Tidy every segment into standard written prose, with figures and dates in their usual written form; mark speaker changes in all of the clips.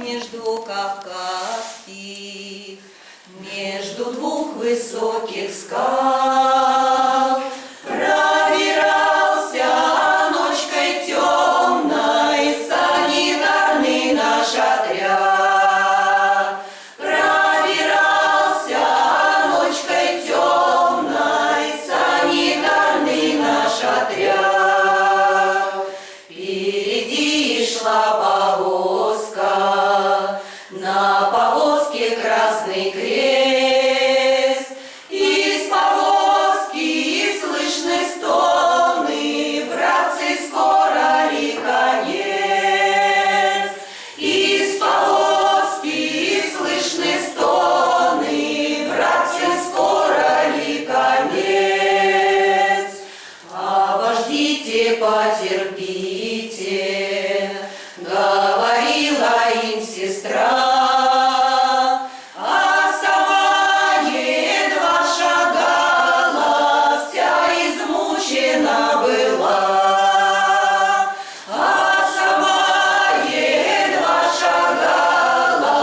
Speaker 1: между кавказских, между двух высоких скал пробирался ночкой темной санитарный наш отряд. Пробирался ночкой темной санитарный наш отряд. Впереди шла повозка, на повозке красный крест. Из повозки слышны стоны: братцы, скоро ли конец? Из повозки слышны стоны: братцы, скоро ли конец? Обождите, потерпите, говорила им сестра, а сама едва шагала, вся измучена была. А сама едва шагала,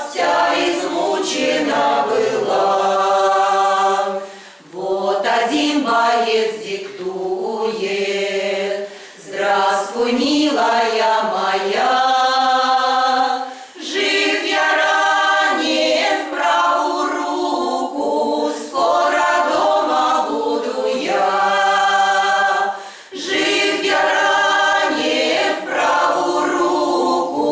Speaker 1: вся измучена была. Вот один боец диктует: здравствуй, милая моя, жив я ранен в правую руку, скоро дома буду я. Жив я ранен в правую руку,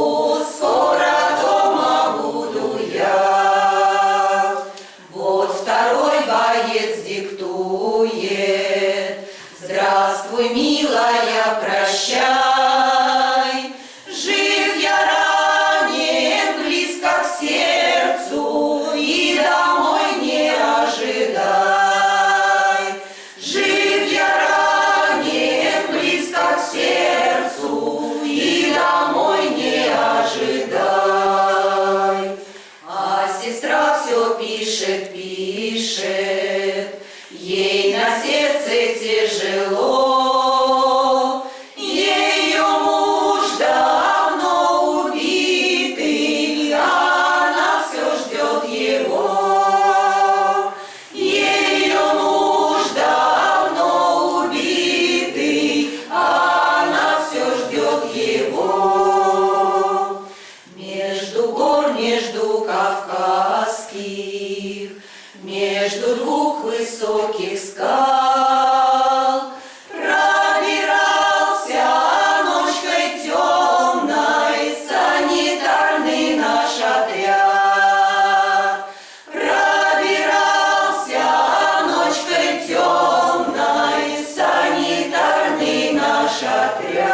Speaker 1: скоро дома буду я. Вот второй боец диктует: здравствуй, милая, прощай. Жив я ранен близко к сердцу, и домой не ожидай. Жив я ранен близко к сердцу, и домой не ожидай. А сестра все пишет, пишет, ей на сердце тяжело. Ее муж давно убитый, а она все ждет его. Ее муж давно убитый, а она все ждет его. Между гор, между кавказских, между двух высоких скал пробирался ночкой темной санитарный наш отряд. Пробирался ночкой темной санитарный наш отряд.